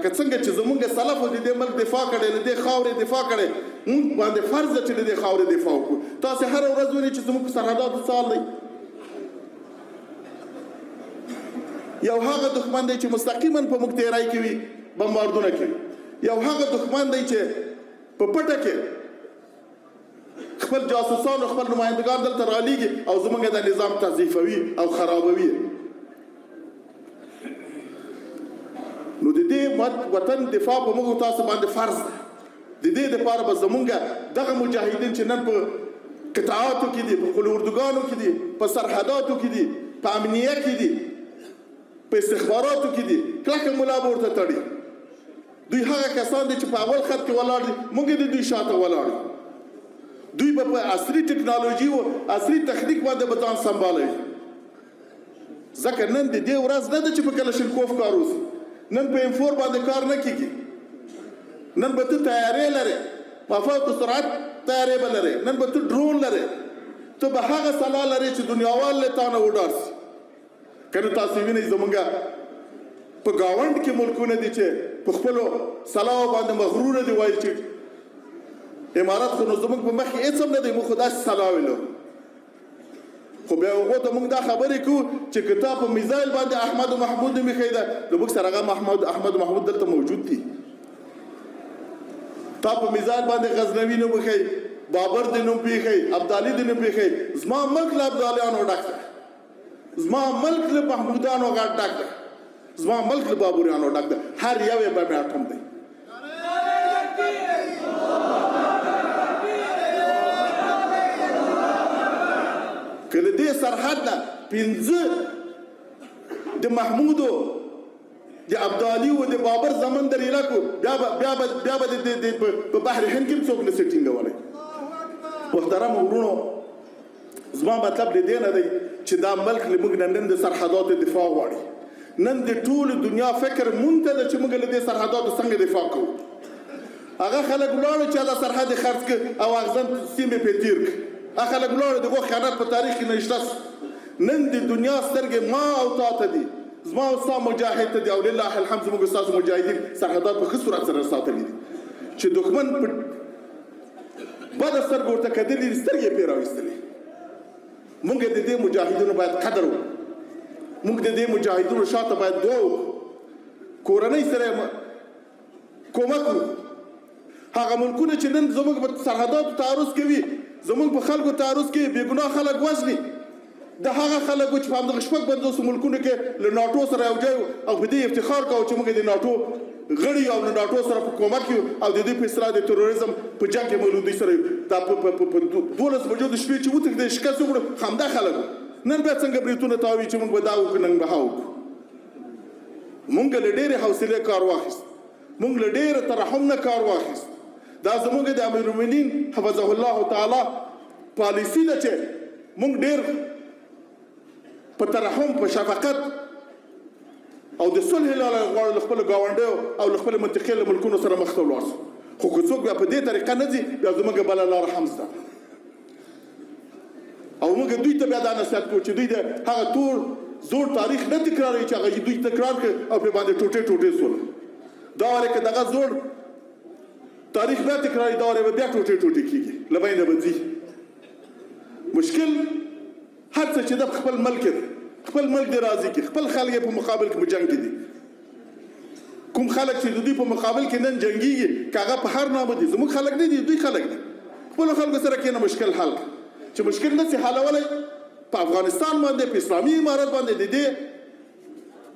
لکه څنګه چې زمونږ سلفو د دې ملک دفاع کړی له دې خاورې دفاع کړی مونږ باندې فرض ده چې د دې خاورې دفاع وکړو. تاسې هره ورځ وینئ چې زموږ په سرحداتو څه حال دی. یو هغه دښمن دی چې مستقیما په موږ تیری کوي، بمباردونه کوي. یو هغه دښمن دی چې په پټه کې خپل جاسوسان او خپل نمایندګان دلته رالیږي او زموږ د نظام تضعیفوي او خرابوي. نو د دې وطن دفاع په موږ تاسو باندې فرض ده. د دې دپاره به زمونږ دغه مجاهدین چې نن په قطاعاتو کې دي، په خپلو اردوګانو کې دي، په سرحداتو کې دي، په امنیه کې دي، په استخباراتو کې دي، کلکه ملا به ورته تړي. دوی هغه کسان دي چې په اول خط کې ولاړ دي، موږ د دوی شاته ولاړ یو. دوی به په عصري ټکنالوژي او عصري تخنیک باندې به ځان سنبالوي. ځکه نن د دې ورځ نه ده چې په کلشنکوف کار وشي، نن په M4 باندې کار نه کیږي. نن به ته تیارې لرې، په فوق سرعت تیارې به لرې، نن به ته ډرون لرې، ته به هغه سلاح لرې چې دنیاوال له تا نه وډار شي. که نه تاسې وینئ زمونږ په ګاونډ کې ملکونه دي چې په خپلو سلاحو باندې مغروره دي، وایي چې امارت خو نو زمونږ په مخ کې هېڅ هم نه دی، موږ خو داسې سلاحوې لرو. خو بیا هغو ته موږ دا خبرې کوو چې که تا په میزایل باندې احمد محمود نوم ایښی ده، نو موږ سره هغه احمد محمود دلته موجود دي. تا په میزایل باندې غزنوي نوم ایښی، بابر دې نوم پیښی، ابدالي دې نوم پیښی. زما ملک له ابدالیانو ډک دی، زما ملک له محمودانو غټ ډک دی، زما ملک له بابریانو ډک دی. هر یو یې بم اټم دی. که له دې سرحد نه 5 د محمودو، د ابدالي او د بابر زمن در ایله کو، بیا به په بحر هند کې هم څوک نه شي ټینګولی. محترمو ورونو، زما مطلب د دې نه دی چې دا ملک له موږ نه نن د سرحداتو دفاع غواړي. نن د ټولو دنیا فکر مونږ ته ده چې موږ له دې سرحداتو څنګه دفاع کوو. هغه خلک ولاړو چې هغه سرحد یې خرڅ کړ او اغزن سیمې پرې تیر کړ. هغه خلک ولاړو د هغو خیانت په تاریخ کې نشته. نن د دنیا سترګې ما او تا ته دي، زما او ستا مجاهد ته دي، او لله الحمد زموږ ستاسو مجاهدین سرحدات په ښه صورت سره ساتلي دي چې دښمن په بده سترګو ورته کتلي دي، سترګې یې پرې راویستلې. موږ د دې مجاهدینو باید قدر وکړو، موږ د دې مجاهدینو شاته باید دعا وکړو، کورنۍ سره کومک وکړو. هغه ملکونه چې نن زموږ په سرحداتو تعرض کوي، زموږ په خلکو تعرض کوي، بې ګناه خلک وژني، د هغه خلکو چې په همدغه 50 ملکونو کې له ناټو سره یو ځای او په دې افتخار کوو چې موږ د ناټو غړي او له ناټو سره په کومک یو او د دوی په اصلاح د تروریزم په جنګ کې موږ دوی سره دا په 12 بجو د شپې چې وتښتېدل شکست وکړو، همدا خلک نن بیا څنګه بریتونه تاوي چې موږ به دا وکړو، نن به ها وکړو. موږ له ډېرې حوصلې کار واخیست، موږ له ډېره ترحم نه کار واخیست. دا زموږ د امیرالمؤمنین حفظه الله تعالی پالیسي ده چې موږ ډېر په ترحم، په شفقت او د صلح له لارې غواړو له خپلو ګاونډیو او له خپلو منطقې له ملکونو سره مخ ته ولاړ شو. خو که څوک بیا په دې طریقه نه ځي، بیا زموږ بله لاره هم شته. او موږ دوی ته بیا دا نصیحت کوو چې دوی د هغه تور زوړ تاریخ نه تکراروي چې هغه دوی تکرار کړ او پرې باندې ټوټې ټوټې شول. دا وارې که دغه زوړ تاریخ بیا تکراري، دا وارې به بیا ټوټې ټوټې کېږي، له بینه به ځي. مشکل هر څه چې د خپل ملک دی، خپل ملک دی راضي کړي، خپل خلک یې په مقابل کې په جنګ کې دي. کوم خلک چې د دوی په مقابل کې نن جنګېږي، که هغه په هر نامه دي، زموږ خلک نه دي، دوی خلک دي. خپلو خلکو سره کښېنه، مشکل حل کړه. چې مشکل نه شي حلولی، په افغانستان باندې، په اسلامي امارت باندې د دې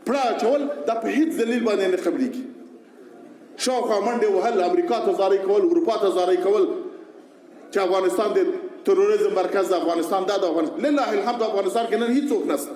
پړه اچول، دا په هېڅ دلیل باندې نه قبلېږي. شاوخوا منډې وهل، امریکا ته زارۍ کول، اروپا ته زارۍ کول چې افغانستان د تروریزم مرکز د افغانستان دا د افغانستان. لله الحمد افغانستان کې نن هېڅوک نشته.